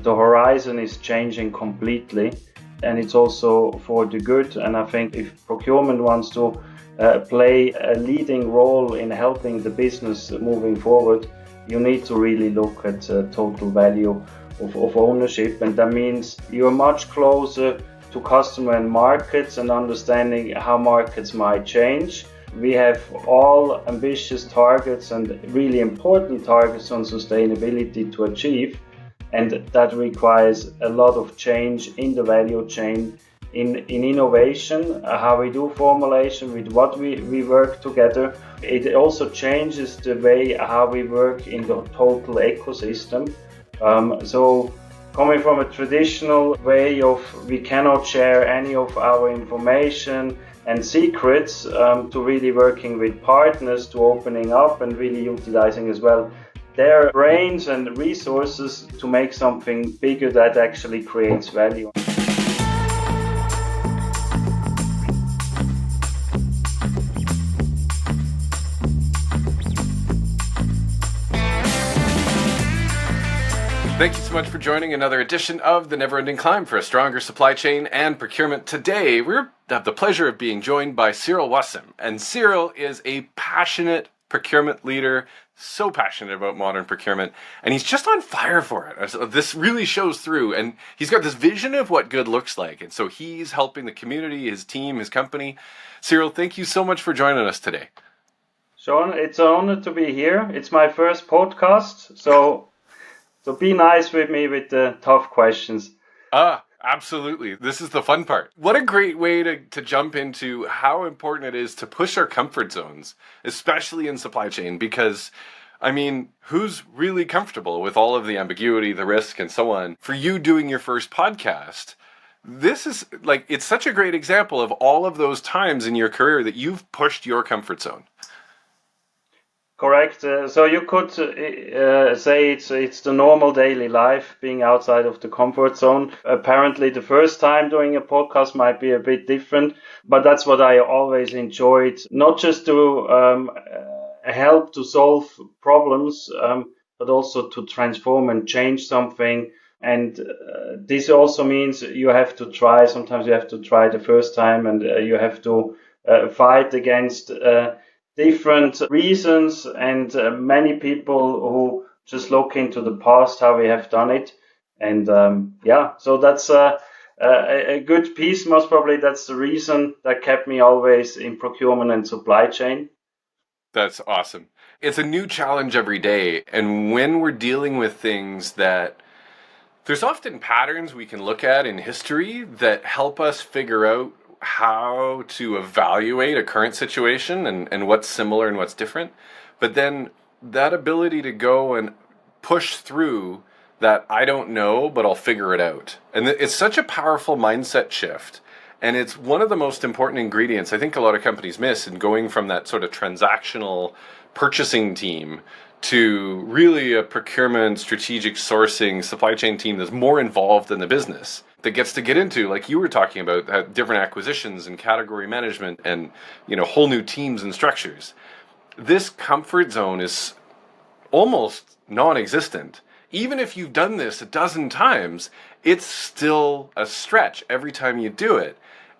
The horizon is changing completely, and it's also for the good. And I think if procurement wants to play a leading role in helping the business moving forward, you need to really look at total value of ownership. And that means you're much closer to customer and markets and understanding how markets might change. We have all ambitious targets and really important targets on sustainability to achieve. And that requires a lot of change in the value chain, in innovation, how we do formulation, with what we work together. It also changes the way how we work in the total ecosystem. So coming from a traditional way of we cannot share any of our information and secrets to really working with partners, to opening up and really utilizing as well their brains and resources to make something bigger that actually creates value. Thank you so much for joining another edition of The Never-Ending Climb for a Stronger Supply Chain and Procurement. Today, we have the pleasure of being joined by Cyril Wasem. And Cyril is a passionate procurement leader, so passionate about modern procurement, and he's just on fire for it. So this really shows through, and he's got this vision of what good looks like. And so he's helping the community, his team, his company. Cyril, thank you so much for joining us today. Sean, it's an honor to be here. It's my first podcast, so be nice with me with the tough questions. Absolutely. This is the fun part. What a great way to jump into how important it is to push our comfort zones, especially in supply chain, because, I mean, who's really comfortable with all of the ambiguity, the risk, and so on? For you doing your first podcast, this is like, it's such a great example of all of those times in your career that you've pushed your comfort zone. Correct. So you could say it's the normal daily life, being outside of the comfort zone. Apparently, the first time doing a podcast might be a bit different, but that's what I always enjoyed. Not just to help to solve problems, but also to transform and change something. And this also means you have to try. Sometimes you have to try the first time, and you have to fight against different reasons, and many people who just look into the past, how we have done it. And so that's a good piece. Most probably that's the reason that kept me always in procurement and supply chain. That's awesome. It's a new challenge every day. And when we're dealing with things that there's often patterns we can look at in history that help us figure out how to evaluate a current situation and what's similar and what's different. But then that ability to go and push through that I don't know, but I'll figure it out. And it's such a powerful mindset shift. And it's one of the most important ingredients I think a lot of companies miss in going from that sort of transactional purchasing team to really a procurement, strategic sourcing, supply chain team that's more involved in the business, that gets to get into, like you were talking about, different acquisitions and category management and, whole new teams and structures. This comfort zone is almost non-existent. Even if you've done this a dozen times, it's still a stretch every time you do it.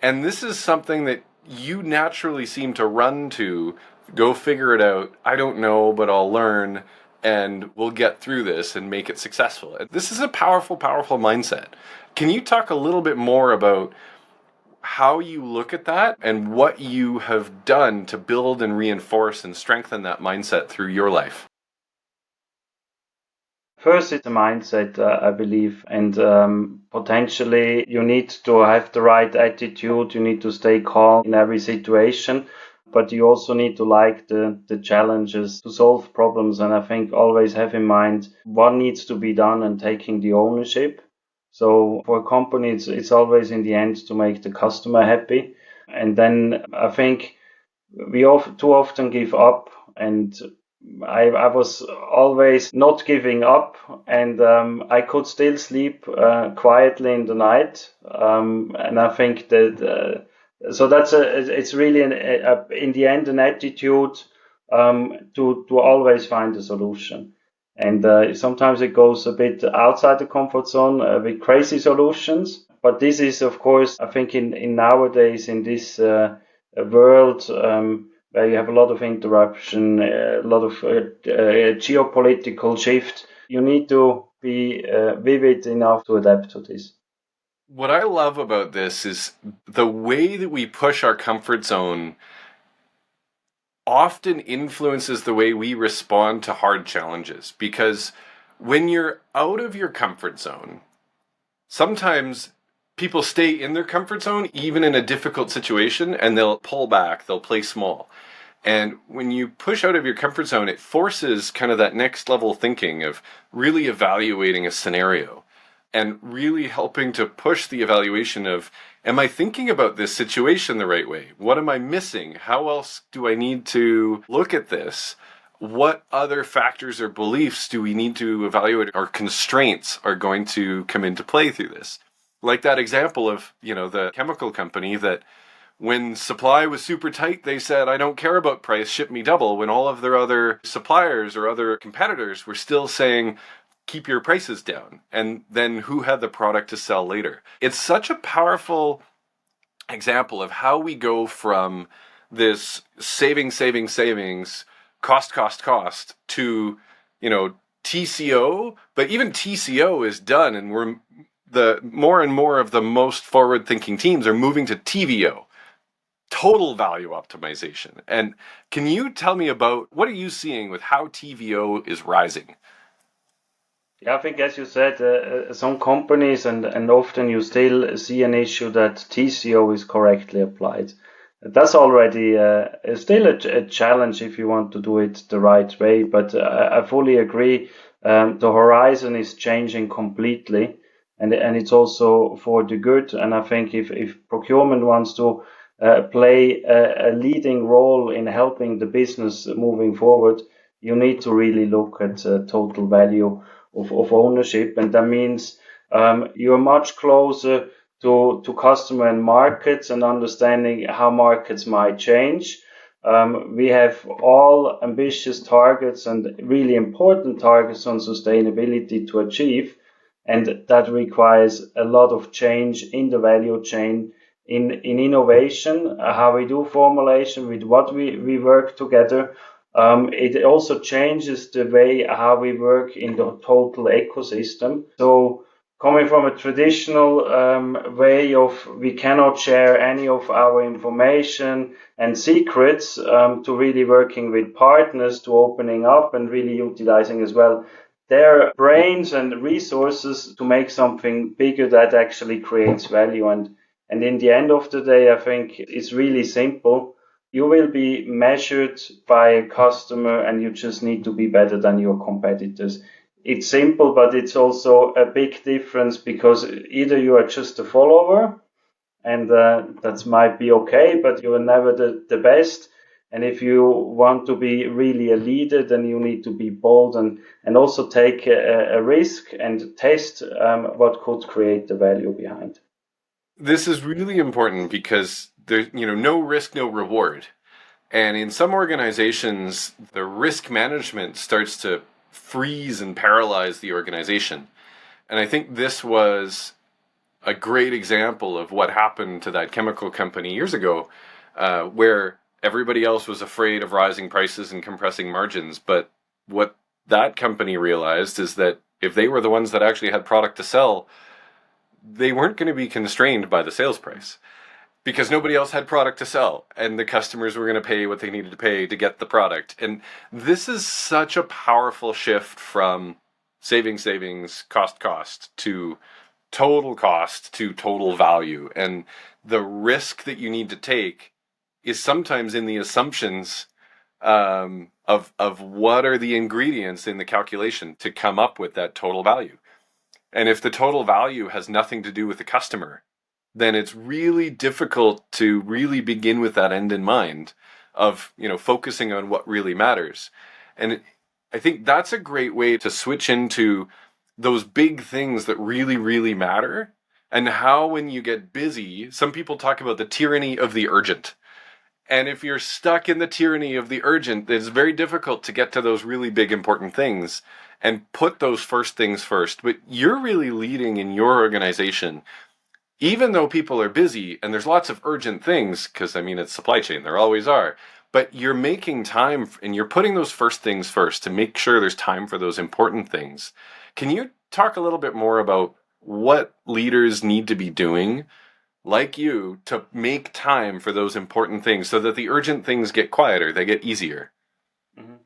And this is something that you naturally seem to run to, go figure it out. I don't know, but I'll learn, and we'll get through this and make it successful. This is a powerful, powerful mindset. Can you talk a little bit more about how you look at that and what you have done to build and reinforce and strengthen that mindset through your life? First, it's a mindset, I believe, and potentially you need to have the right attitude. You need to stay calm in every situation, but you also need to like the challenges to solve problems. And I think always have in mind what needs to be done and taking the ownership. So for a company, it's always in the end to make the customer happy. And then I think we too often give up, and I was always not giving up, and I could still sleep quietly in the night. And I think that so it's really in the end an attitude to always find a solution. And sometimes it goes a bit outside the comfort zone with crazy solutions. But this is, of course, I think in nowadays in this world where you have a lot of interruption, a lot of geopolitical shift, you need to be vivid enough to adapt to this. What I love about this is the way that we push our comfort zone often influences the way we respond to hard challenges. Because when you're out of your comfort zone, sometimes people stay in their comfort zone even in a difficult situation, and they'll pull back, they'll play small. And when you push out of your comfort zone, it forces kind of that next level thinking of really evaluating a scenario and really helping to push the evaluation of, am I thinking about this situation the right way? What am I missing? How else do I need to look at this? What other factors or beliefs do we need to evaluate, or constraints are going to come into play through this? Like that example of, the chemical company that when supply was super tight, they said, I don't care about price, ship me double, when all of their other suppliers or other competitors were still saying, keep your prices down. And then who had the product to sell later? It's such a powerful example of how we go from this savings, cost to, TCO, but even TCO is done, and we're the more and more of the most forward-thinking teams are moving to TVO, total value optimization. And can you tell me about what are you seeing with how TVO is rising? Yeah, I think as you said, some companies and often you still see an issue that TCO is correctly applied. That's already still a challenge if you want to do it the right way, but I fully agree. The horizon is changing completely, and it's also for the good. And I think if procurement wants to play a leading role in helping the business moving forward, you need to really look at total value of ownership, and that means you're much closer to customer and markets and understanding how markets might change. We have all ambitious targets and really important targets on sustainability to achieve, and that requires a lot of change in the value chain, in innovation, how we do formulation, with what we work together. It also changes the way how we work in the total ecosystem. So coming from a traditional way of we cannot share any of our information and secrets to really working with partners, to opening up and really utilizing as well their brains and resources to make something bigger that actually creates value. And in the end of the day, I think it's really simple. You will be measured by a customer, and you just need to be better than your competitors. It's simple, but it's also a big difference, because either you are just a follower, and that might be okay, but you are never the best. And if you want to be really a leader, then you need to be bold and also take a risk and test what could create the value behind. This is really important because there's, no risk, no reward. And in some organizations, the risk management starts to freeze and paralyze the organization. And I think this was a great example of what happened to that chemical company years ago, where everybody else was afraid of rising prices and compressing margins. But what that company realized is that if they were the ones that actually had product to sell, they weren't going to be constrained by the sales price, because nobody else had product to sell, and the customers were going to pay what they needed to pay to get the product. And this is such a powerful shift from savings, cost to total cost to total value. And the risk that you need to take is sometimes in the assumptions of what are the ingredients in the calculation to come up with that total value. And if the total value has nothing to do with the customer, then it's really difficult to really begin with that end in mind of, focusing on what really matters. And I think that's a great way to switch into those big things that really, really matter, and how when you get busy, some people talk about the tyranny of the urgent. And if you're stuck in the tyranny of the urgent, it's very difficult to get to those really big, important things. and put those first things first. But you're really leading in your organization, even though people are busy and there's lots of urgent things, because I mean, it's supply chain, there always are. But you're making time and you're putting those first things first to make sure there's time for those important things. Can you talk a little bit more about what leaders need to be doing, like you, to make time for those important things so that the urgent things get quieter, they get easier? Mhm.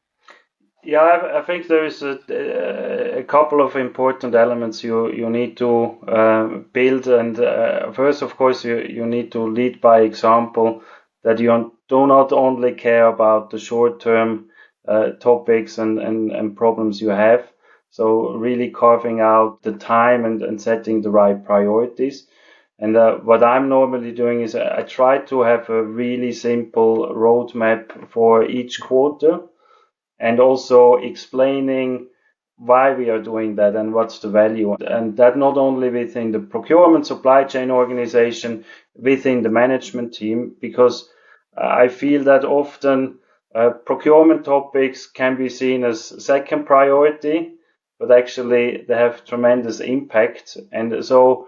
Yeah, I think there is a couple of important elements you need to build. And first, of course, you need to lead by example, that you do not only care about the short-term topics and problems you have. So really carving out the time and setting the right priorities. And what I'm normally doing is I try to have a really simple roadmap for each quarter, and also explaining why we are doing that and what's the value. And that not only within the procurement supply chain organization, within the management team, because I feel that often procurement topics can be seen as second priority, but actually they have tremendous impact. And so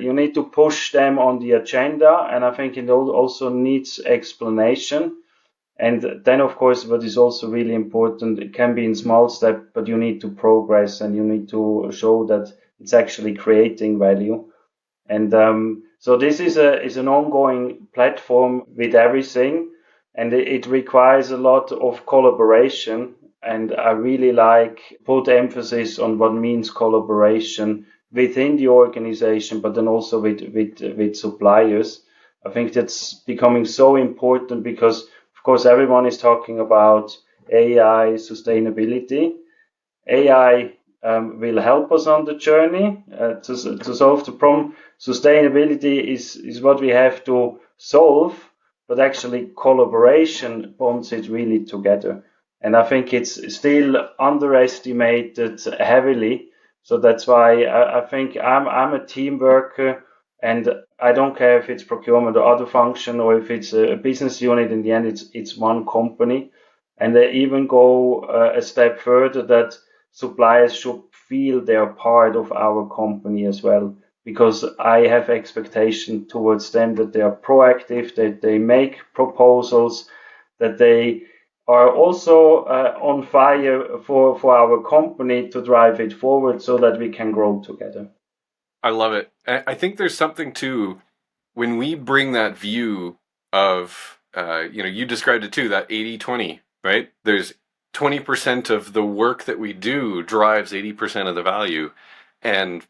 you need to push them on the agenda. And I think it also needs explanation. And then, of course, what is also really important, it can be in small steps, but you need to progress and you need to show that it's actually creating value. And so this is an ongoing platform with everything, and it requires a lot of collaboration. And I really put emphasis on what means collaboration within the organization, but then also with suppliers. I think that's becoming so important because, of course, everyone is talking about AI sustainability. AI will help us on the journey to solve the problem. Sustainability is what we have to solve, but actually collaboration bonds it really together. And I think it's still underestimated heavily. So that's why I think I'm a team worker, and I don't care if it's procurement or other function or if it's a business unit. In the end, it's one company. And they even go a step further, that suppliers should feel they are part of our company as well, because I have expectation towards them that they are proactive, that they make proposals, that they are also on fire for our company to drive it forward so that we can grow together. I love it. I think there's something too when we bring that view of, you described it too, that 80-20, right? There's 20% of the work that we do drives 80% of the value. And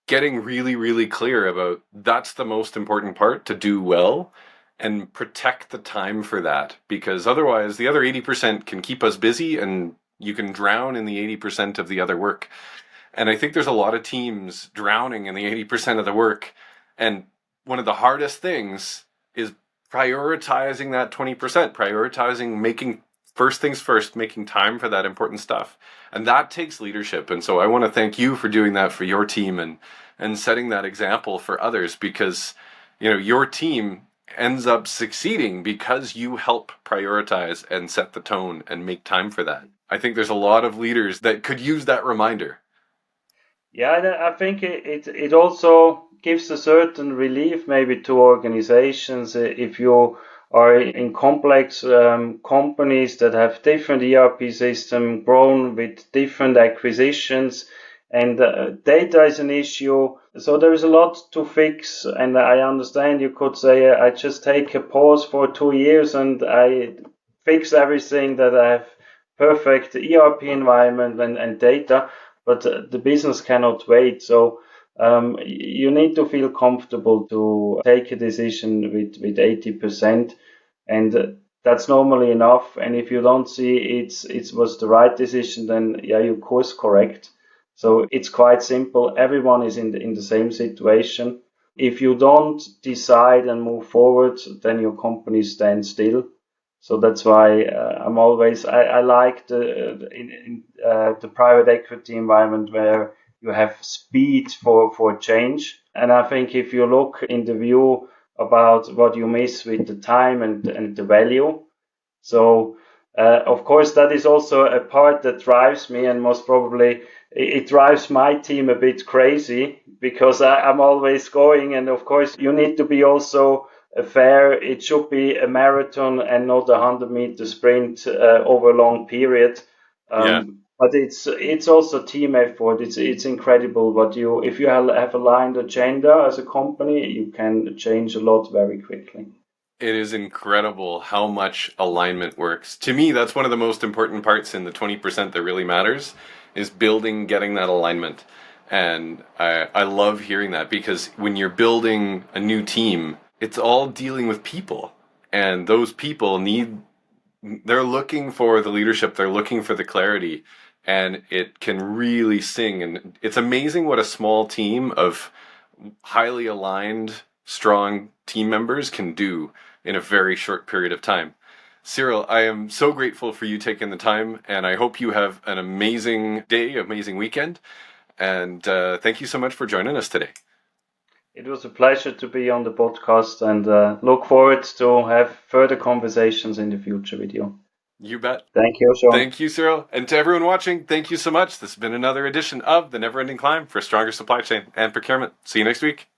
getting really, really clear about that's the most important part to do well and protect the time for that. Because otherwise, the other 80% can keep us busy and you can drown in the 80% of the other work. And I think there's a lot of teams drowning in the 80% of the work. And one of the hardest things is prioritizing that 20%, prioritizing making first things first, making time for that important stuff. And that takes leadership. And so I want to thank you for doing that for your team and setting that example for others, because your team ends up succeeding because you help prioritize and set the tone and make time for that. I think there's a lot of leaders that could use that reminder. Yeah, and I think it also gives a certain relief maybe to organizations if you are in complex companies that have different ERP system grown with different acquisitions, and data is an issue. So there is a lot to fix, and I understand you could say I just take a pause for 2 years and I fix everything, that I have perfect ERP environment and data, but the business cannot wait. So you need to feel comfortable to take a decision with 80%, and that's normally enough. And if you don't see it was the right decision, then yeah, you course correct. So it's quite simple. Everyone is in the same situation. If you don't decide and move forward, then your company stands still. So that's why I like the private equity environment where you have speed for change. And I think if you look in the view about what you miss with the time and the value, so Of course, that is also a part that drives me, and most probably it drives my team a bit crazy because I'm always going. And of course, you need to be also fair. It should be a marathon and not a 100-meter sprint over a long period. Yeah. But it's also team effort. It's incredible what you if you have aligned agenda as a company, you can change a lot very quickly. It is incredible how much alignment works. To me, that's one of the most important parts in the 20% that really matters is getting that alignment. And I love hearing that because when you're building a new team, it's all dealing with people. And those people they're looking for the leadership, they're looking for the clarity, and it can really sing. And it's amazing what a small team of highly aligned, strong team members can do in a very short period of time. Cyril, I am so grateful for you taking the time, and I hope you have an amazing day, amazing weekend. And thank you so much for joining us today. It was a pleasure to be on the podcast, and look forward to have further conversations in the future with you. You bet. Thank you, Sean. Thank you, Cyril. And to everyone watching, thank you so much. This has been another edition of The Never Ending Climb for a Stronger Supply Chain and Procurement. See you next week.